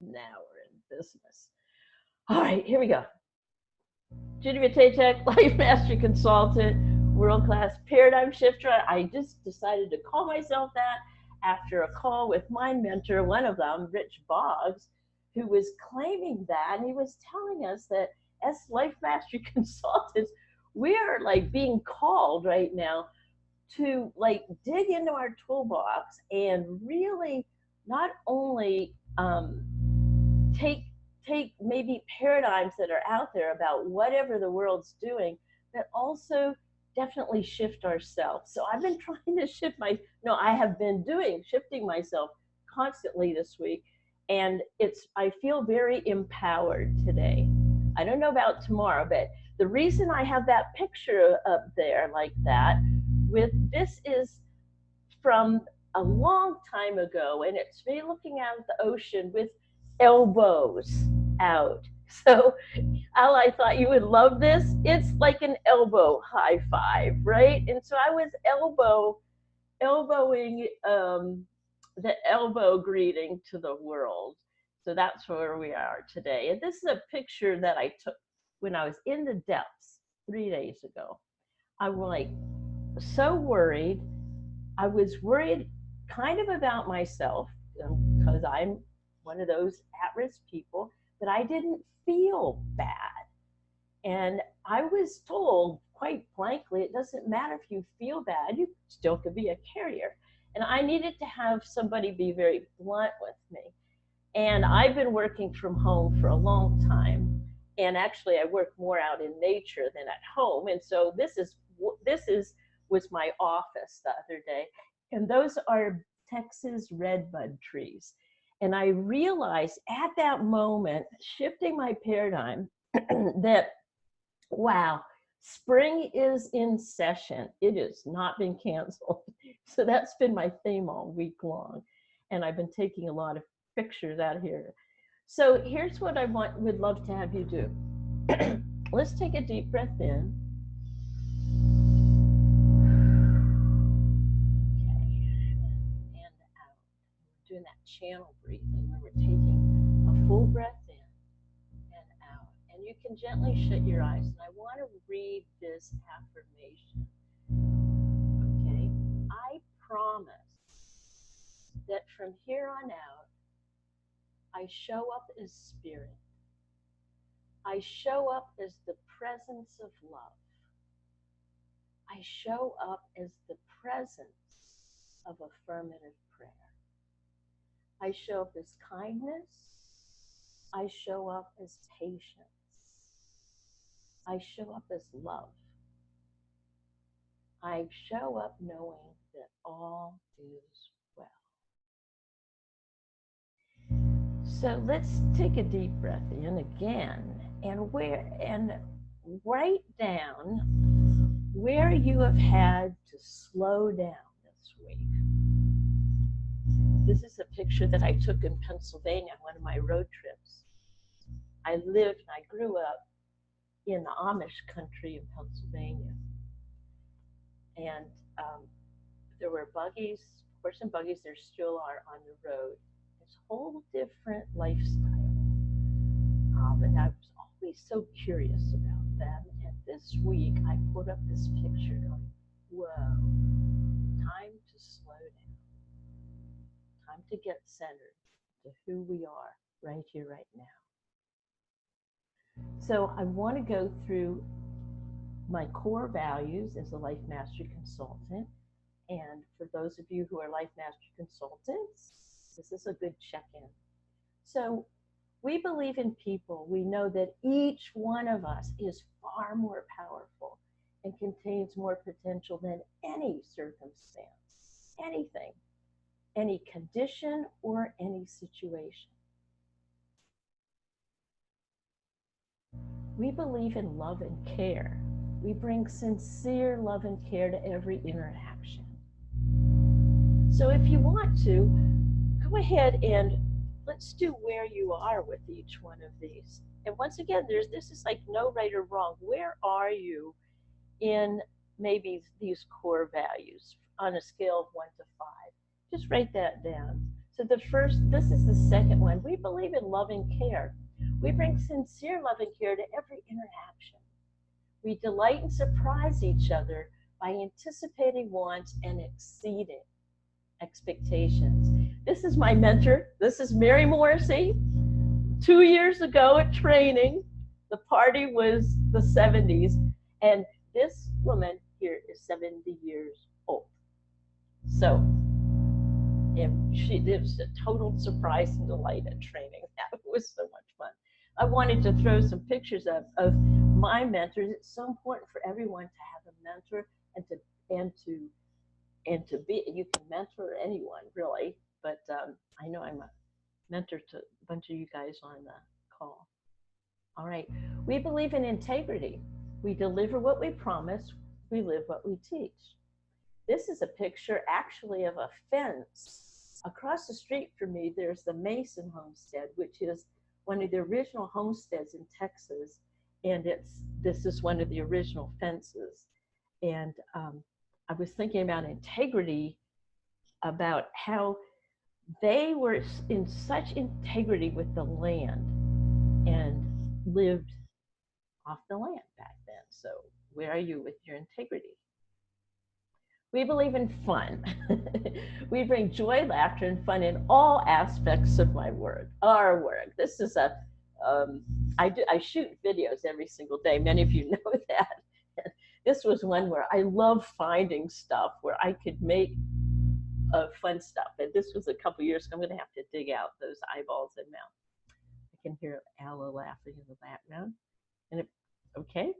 Now we're in business. All right, here we go. Judy Matejczyk, Life Mastery Consultant, World Class Paradigm Shifter. I just decided to call myself that after a call with my mentor, one of them, Rich Boggs, who was claiming that. And he was telling us that as Life Mastery Consultants, we are like being called right now to like dig into our toolbox and really not only take maybe paradigms that are out there about whatever the world's doing, but also definitely shift ourselves. So I've been trying to shift I have been doing shifting myself constantly this week, and I feel very empowered today. I don't know about tomorrow, but the reason I have that picture up there like that with this is from a long time ago, and it's me looking out at the ocean with elbows out. So, Al, I thought you would love this. It's like an elbow high five, right? And so I was elbowing the elbow greeting to the world. So that's where we are today. And this is a picture that I took when I was in the depths 3 days ago. I was like so worried. I was worried kind of about myself because I'm one of those at-risk people, but I didn't feel bad. And I was told quite blankly, it doesn't matter if you feel bad, you still could be a carrier. And I needed to have somebody be very blunt with me. And I've been working from home for a long time. And actually, I work more out in nature than at home. And so this is was my office the other day, and those are Texas redbud trees. And I realized at that moment, shifting my paradigm, that wow, spring is in session. It has not been canceled. So that's been my theme all week long. And I've been taking a lot of pictures out here. So here's what would love to have you do. Let's take a deep breath in. Okay, and out. We're doing that channel breathing where we're taking a full breath in and out. And you can gently shut your eyes. And I want to read this affirmation. Okay, I promise that from here on out, I show up as spirit. I show up as the presence of love. I show up as the presence of affirmative prayer. I show up as kindness. I show up as patience. I show up as love. I show up knowing that all is well. So let's take a deep breath in again and write down where you have had to slow down this week. This is a picture that I took in Pennsylvania on one of my road trips. I lived and I grew up in the Amish country of Pennsylvania. And there were buggies, horse and buggies, there still are on the road. It's a whole different lifestyle. And I was always so curious about them. And this week I put up this picture going, whoa, time to slow down. Time to get centered to who we are right here, right now. So I want to go through my core values as a life mastery consultant. And for those of you who are life mastery consultants, this is a good check-in. So we believe in people. We know that each one of us is far more powerful and contains more potential than any circumstance, anything, any condition, or any situation. We believe in love and care. We bring sincere love and care to every interaction. So if you want to, go ahead and let's do where you are with each one of these. And once again, this is like no right or wrong. Where are you in maybe these core values on a scale of 1 to 5? Just write that down. So this is the second one. We believe in love and care. We bring sincere love and care to every interaction. We delight and surprise each other by anticipating wants and exceeding expectations. This is my mentor. This is Mary Morrissey. 2 years ago at training, the party was the 70s, and this woman here is 70 years old. So it was a total surprise and delight at training. That was so much fun. I wanted to throw some pictures of my mentors. It's so important for everyone to have a mentor and to be. You can mentor anyone really, but I know I'm a mentor to a bunch of you guys on the call. All right. We believe in integrity. We deliver what we promise. We live what we teach. This is a picture actually of a fence. Across the street from me, there's the Mason homestead, which is one of the original homesteads in Texas. And this is one of the original fences. And I was thinking about integrity, about how they were in such integrity with the land and lived off the land back then. So where are you with your integrity? We believe in fun. We bring joy, laughter, and fun in all aspects of our work. This is I shoot videos every single day. Many of you know that. This was one where I love finding stuff where I could make fun stuff. And this was a couple years ago. I'm going to have to dig out those eyeballs and mouth. I can hear Alla laughing in the background. And okay.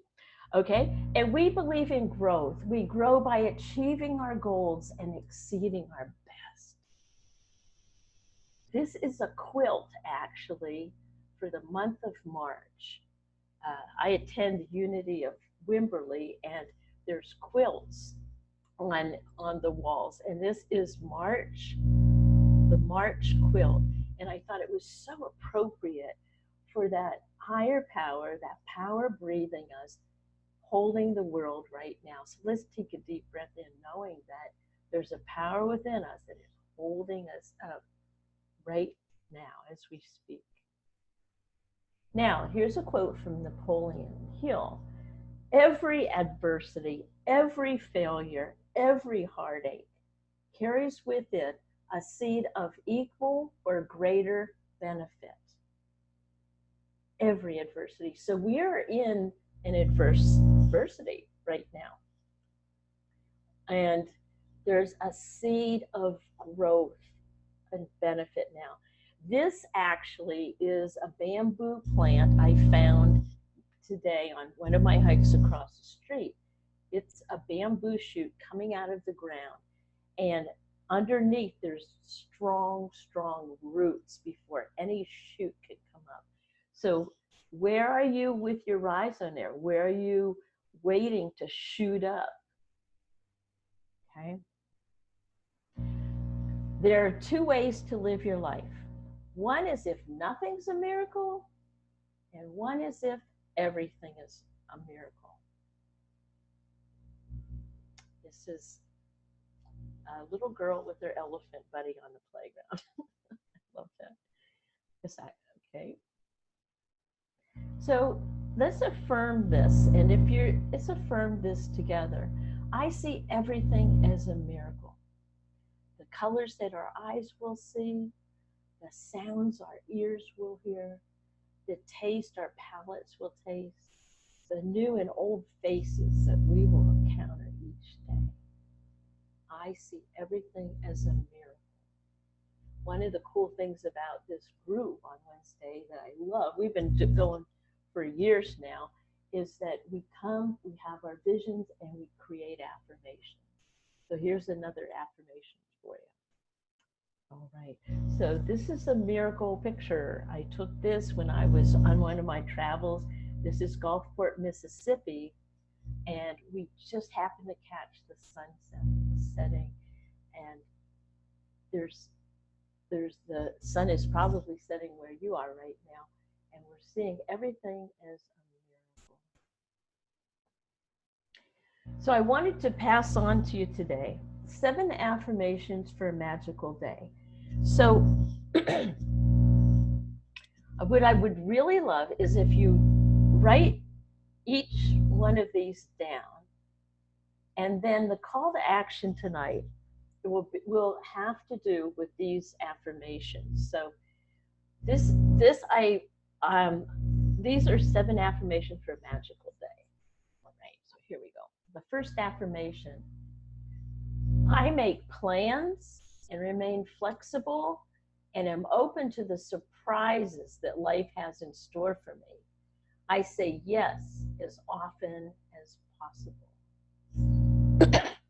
And we believe in growth. We grow by achieving our goals and exceeding our best. This is a quilt, actually, for the month of March. I attend Unity of Wimberley, and there's quilts on the walls. And this is March, the March quilt. And I thought it was so appropriate for that higher power, that power breathing us, holding the world right now. So let's take a deep breath in, knowing that there's a power within us that is holding us up right now as we speak. Now, here's a quote from Napoleon Hill. Every adversity, every failure, every heartache carries with it a seed of equal or greater benefit. Every adversity. So we are in an adversity right now. And there's a seed of growth and benefit now. This actually is a bamboo plant I found today on one of my hikes across the street. It's a bamboo shoot coming out of the ground. And underneath there's strong roots before any shoot could come up. So where are you with your rhizome there? Where are you waiting to shoot up? Okay. There are two ways to live your life. One is if nothing's a miracle, and one is if everything is a miracle. This is a little girl with her elephant buddy on the playground. I love that. Okay. So let's affirm this, and let's affirm this together. I see everything as a miracle. The colors that our eyes will see, the sounds our ears will hear, the taste our palates will taste, the new and old faces that we will encounter each day. I see everything as a miracle. One of the cool things about this group on Wednesday that I love, we've been going for years now, is that we have our visions, and we create affirmations. So here's another affirmation for you. All right, so this is a miracle picture. I took this when I was on one of my travels. This is Gulfport, Mississippi, and we just happened to catch the sunset setting, and there's the sun is probably setting where you are right now, and we're seeing everything as a miracle. So I wanted to pass on to you today 7 affirmations for a magical day. So what I would really love is if you write each one of these down, and then the call to action tonight will have to do with these affirmations. So this I these are 7 affirmations for a magical day. All right, so here we go. The first affirmation: I make plans and remain flexible and am open to the surprises that life has in store for me. I say yes as often as possible.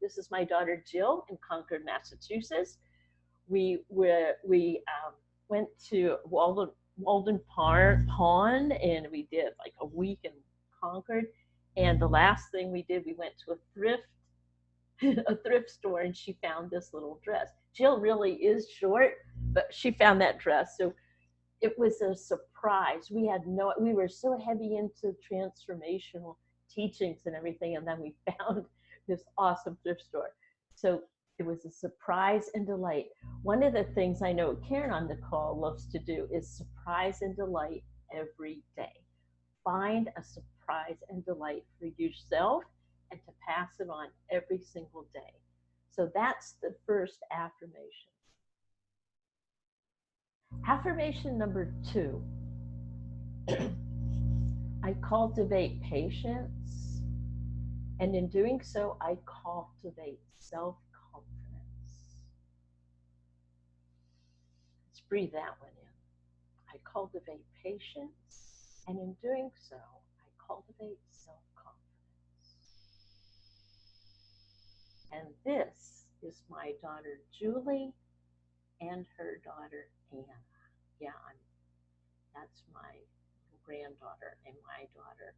This is my daughter Jill in Concord, Massachusetts. We went to Walden Pond, and we did like a week in Concord. And the last thing we did, we went to a thrift store, and she found this little dress. Jill really is short, but she found that dress. So it was a surprise. We were so heavy into transformational teachings and everything, and then we found this awesome thrift store. So it was a surprise and delight. One of the things I know Karen on the call loves to do is surprise and delight every day. Find a surprise and delight for yourself and to pass it on every single day. So that's the first affirmation. Affirmation number 2: I cultivate patience, and in doing so, I cultivate self-confidence. Let's breathe that one in. I cultivate patience, and in doing so, I cultivate self-confidence. And this is my daughter Julie and her daughter Anna. Yeah, that's my granddaughter and my daughter.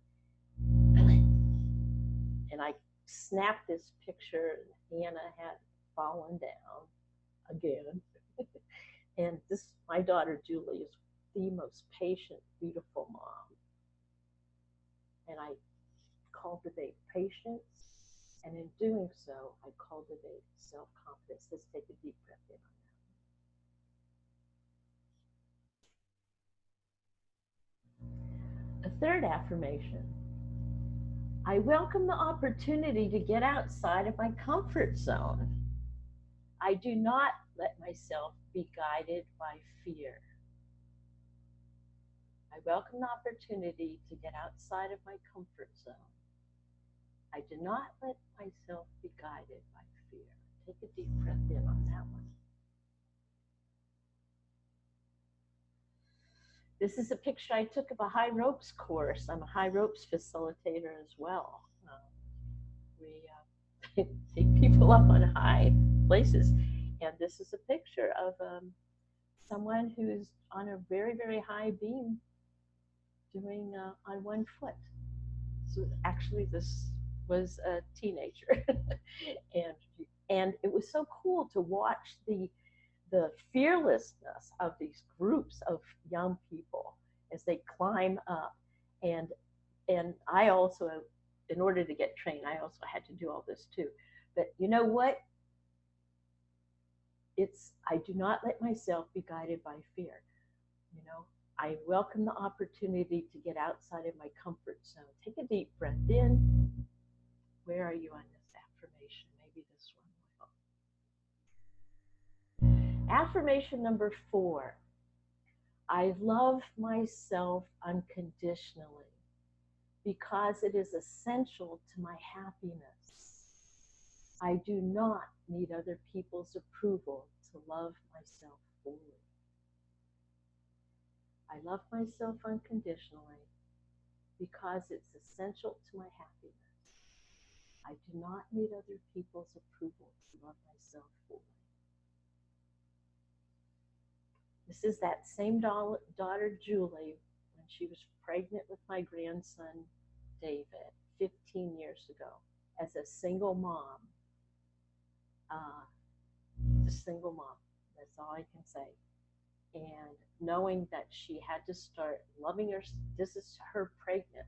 And I snapped this picture, and Anna had fallen down again. And my daughter Julie is the most patient, beautiful mom. And I cultivate patience, and in doing so, I cultivate self-confidence. Let's take a deep breath in on that. A third affirmation: I welcome the opportunity to get outside of my comfort zone. I do not let myself be guided by fear. I welcome the opportunity to get outside of my comfort zone. I do not let myself be guided by fear. Take a deep breath in on that one. This is a picture I took of a high ropes course. I'm a high ropes facilitator as well. We take people up on high places. And this is a picture of someone who's on a very, very high beam doing on one foot. So actually this was a teenager. and it was so cool to watch the fearlessness of these groups of young people as they climb up. And I also, in order to get trained, I also had to do all this too. But you know what? I do not let myself be guided by fear. You know, I welcome the opportunity to get outside of my comfort zone. Take a deep breath in. Where are you on this affirmation? Maybe this one will. Affirmation number 4: I love myself unconditionally because it is essential to my happiness. I do not need other people's approval to love myself fully. I love myself unconditionally because it's essential to my happiness. I do not need other people's approval to love myself fully. This is that same daughter, Julie, when she was pregnant with my grandson, David, 15 years ago, as a single mom. A single mom, that's all I can say. And knowing that she had to start loving her, this is her pregnant,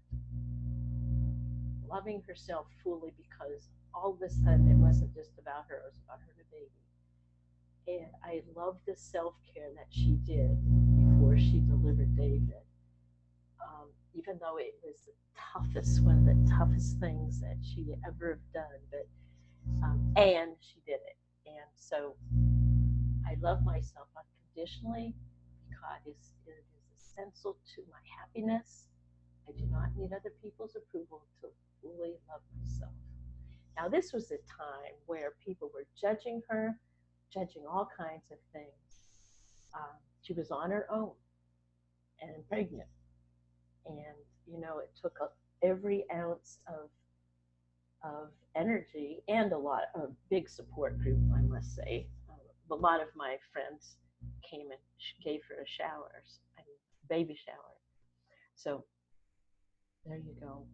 loving herself fully, because all of a sudden it wasn't just about her, it was about her and the baby. And I love the self-care that she did before she delivered David. Even though it was the toughest, one of the toughest things that she ever have done, but and she did it. And so I love myself unconditionally because it is essential to my happiness. I do not need other people's approval to fully love myself. Now, this was a time where people were judging her, judging all kinds of things. She was on her own and pregnant. And, it took up every ounce of energy and a lot of big support group, I must say. A lot of my friends came and gave her a shower, I mean, baby shower. So there you go.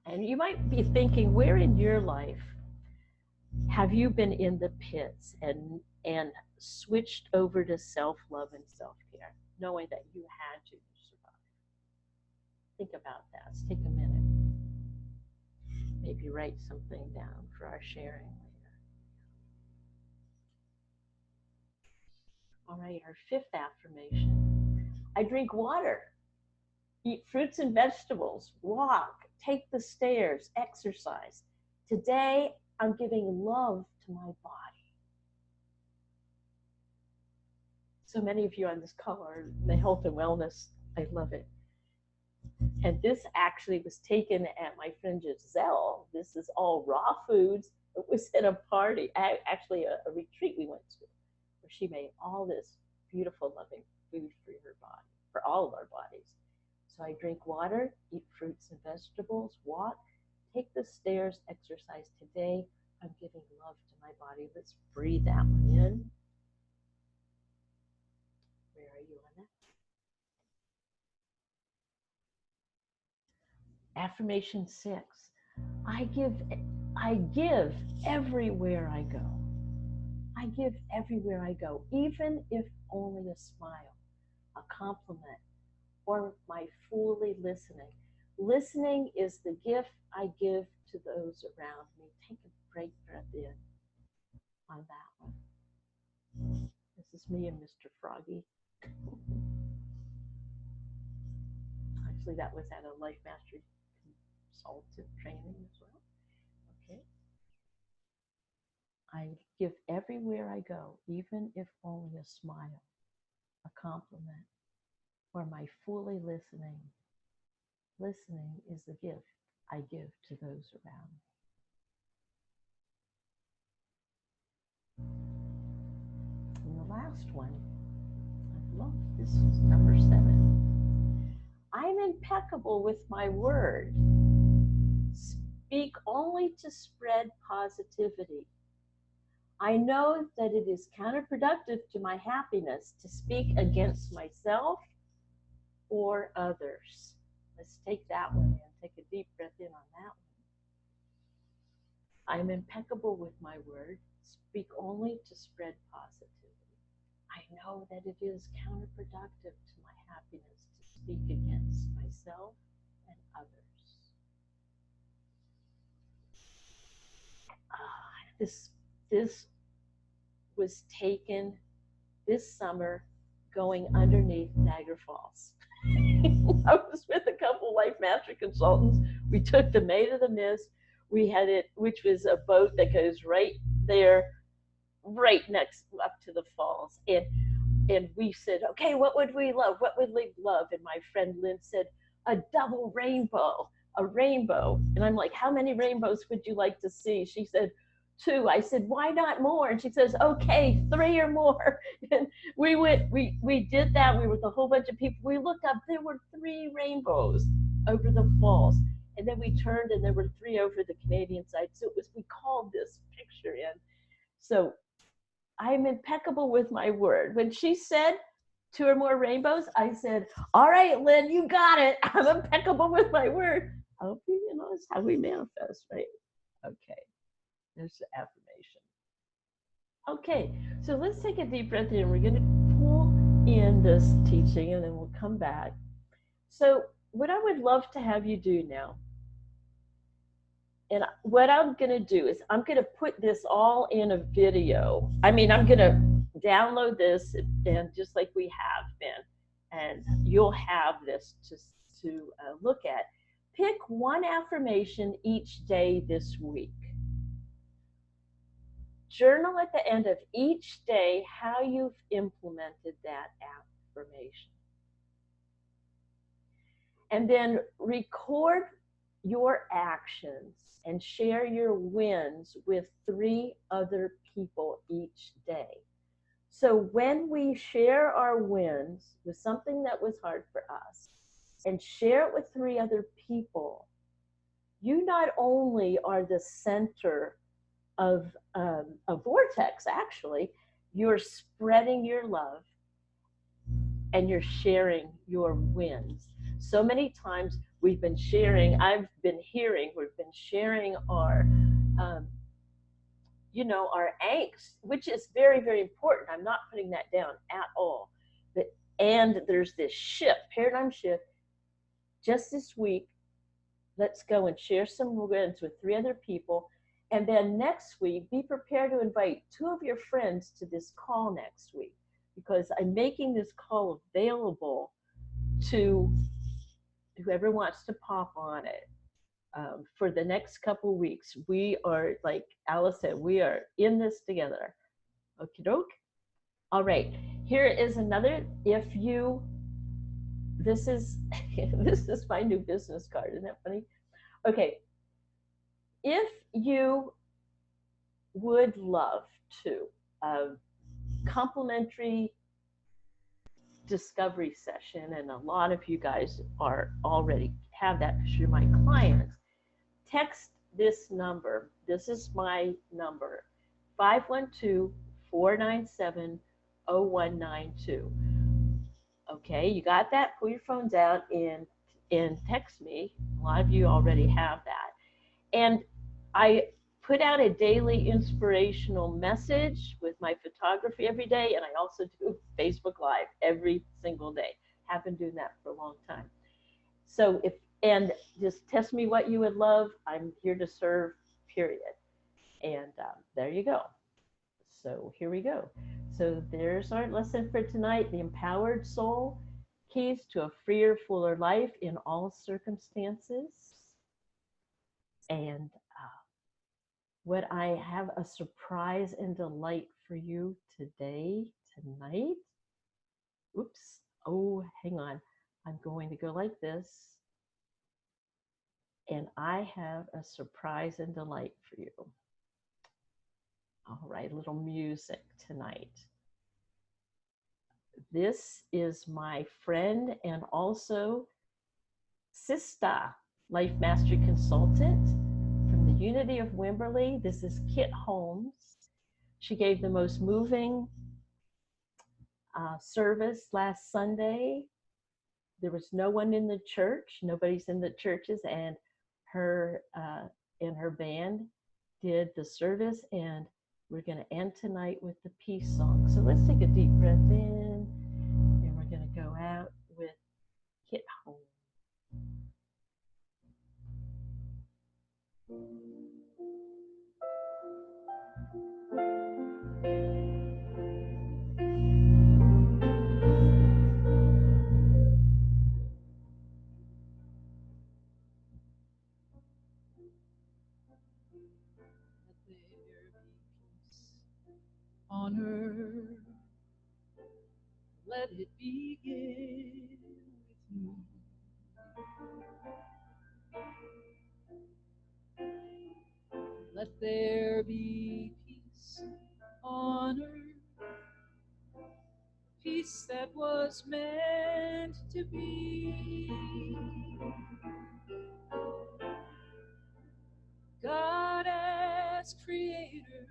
And you might be thinking, where in your life have you been in the pits and switched over to self-love and self-care, knowing that you had to survive? Think about that. Let's take a minute. Maybe write something down for our sharing later. All right, our fifth affirmation. I drink water, eat fruits and vegetables, walk, take the stairs, exercise. Today, I'm giving love to my body. So many of you on this call are in the health and wellness. I love it. And this actually was taken at my friend Giselle. This is all raw foods. It was at a party, actually a retreat we went to, where she made all this beautiful, loving food for her body, for all of our bodies. So I drink water, eat fruits and vegetables, walk, take the stairs, exercise. Today, I'm giving love to my body. Let's breathe that one in. Where are you on that? Affirmation 6. I give everywhere I go. I give everywhere I go, even if only a smile, a compliment, or my fully listening. Listening is the gift I give to those around me. Take a great breath in on that one. This is me and Mr. Froggy. Actually, that was at a Life Mastery Consultant training as well. Okay. I give everywhere I go, even if only a smile, a compliment, or my fully listening. Listening is the gift I give to those around me. And the last one, I love this, is number 7. I'm impeccable with my word. Speak only to spread positivity. I know that it is counterproductive to my happiness to speak against myself or others. Let's take that one in. Take a deep breath in on that one. I'm impeccable with my word. Speak only to spread positivity. I know that it is counterproductive to my happiness to speak against myself and others. This was taken this summer going underneath Niagara Falls. I was with a couple Life Master consultants. We took the Maid of the Mist. We had it, which was a boat that goes right there, right next up to the falls. And we said, okay, what would we love? What would we love? And my friend Lynn said, a double rainbow, a rainbow. And I'm like, how many rainbows would you like to see? She said, 2. I said, why not more? And she says, okay, 3 or more. And we did that. We were with a whole bunch of people. We looked up, there were 3 rainbows over the falls. And then we turned and there were 3 over the Canadian side. So we called this picture in. So I'm impeccable with my word. When she said 2 or more rainbows, I said, all right, Lynn, you got it. I'm impeccable with my word. I hope you know it's how we manifest, right? Okay. There's the affirmation. Okay, so let's take a deep breath in. We're going to pull in this teaching and then we'll come back. So what I would love to have you do now, and what I'm going to do is I'm going to put this all in a video. I mean, I'm going to download this, and just like we have been, and you'll have this to look at. Pick one affirmation each day this week. Journal at the end of each day how you've implemented that affirmation. And then record your actions and share your wins with 3 other people each day. So when we share our wins with something that was hard for us and share it with 3 other people, you not only are the center of a vortex, actually, you're spreading your love and you're sharing your wins. So many times we've been sharing, we've been sharing um, our angst, which is very, very important. I'm not putting that down at all. But, and there's this paradigm shift. Just this week, let's go and share some wins with 3 other people. And then next week, be prepared to invite 2 of your friends to this call next week, because I'm making this call available to whoever wants to pop on it. For the next couple of weeks, we are, like Alice said, we are in this together. Okie doke. All right, here is another. This is this is my new business card. Isn't that funny? Okay, if you would love to, complimentary discovery session, and a lot of you guys are already have that because you're my clients, text this number. This is my number, 512-497-0192. Okay, you got that? Pull your phones out and text me. A lot of you already have that. And I put out a daily inspirational message with my photography every day, and I also do Facebook Live every single day. Have been doing that for a long time. So just test me what you would love. I'm here to serve, period. And there you go. So here we go. So there's our lesson for tonight, the empowered soul, keys to a freer, fuller life in all circumstances. And what I have a surprise and delight for you tonight. Oops. Oh, hang on. I'm going to go like this. And I have a surprise and delight for you. All right, a little music tonight. This is my friend and also sister, life mastery consultant from the Unity of Wimberley. This is Kit Holmes. She gave the most moving service last Sunday. There was no one in the church. Nobody's in the churches, and her band did the service, and we're going to end tonight with the peace song. So let's take a deep breath in, and we're going to go out with Kit Holmes. On earth, let it begin with me. Let there be peace on earth, peace that was meant to be. God as creator,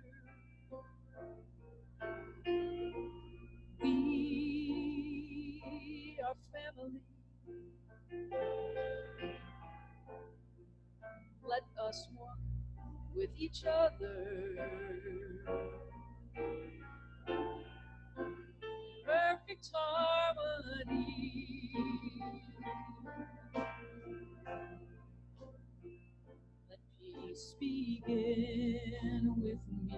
we are family. Let us walk with each other. Perfect harmony. Let peace begin with me.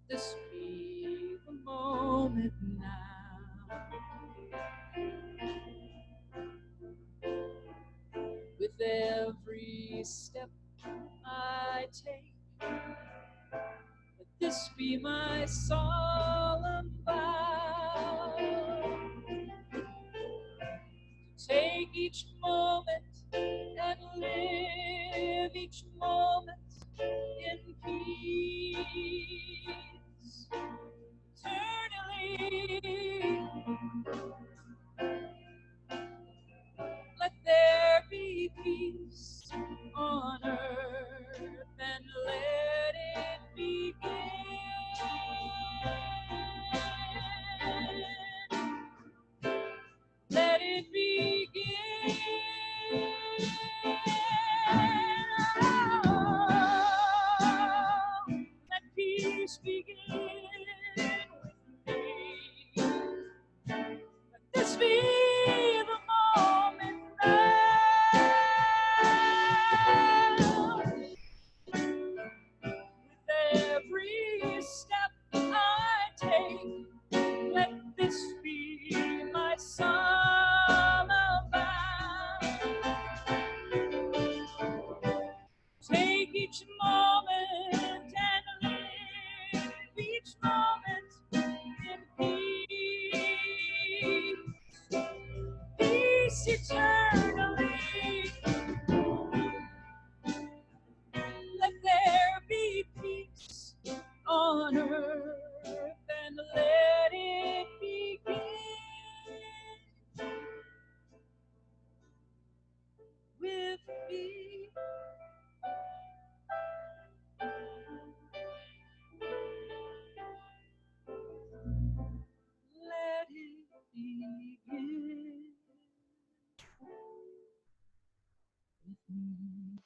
This be the moment now. With every step I take, let this be my solemn vow. To take each moment and live each moment in peace. Eternally, let there be peace on earth, and let it begin. Let it begin. Oh, let peace begin with me. Let this be the moment now. With every step I take, let this be my summer vow. Take each moment and live each moment in peace. Peace eternally. Let there be peace on earth, and let it begin with me. Let it begin with me.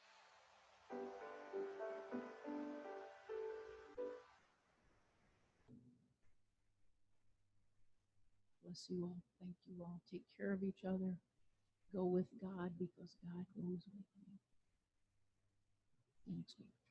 Bless you all. Thank you all. Take care of each other. Go with God because God goes with you. See you next week.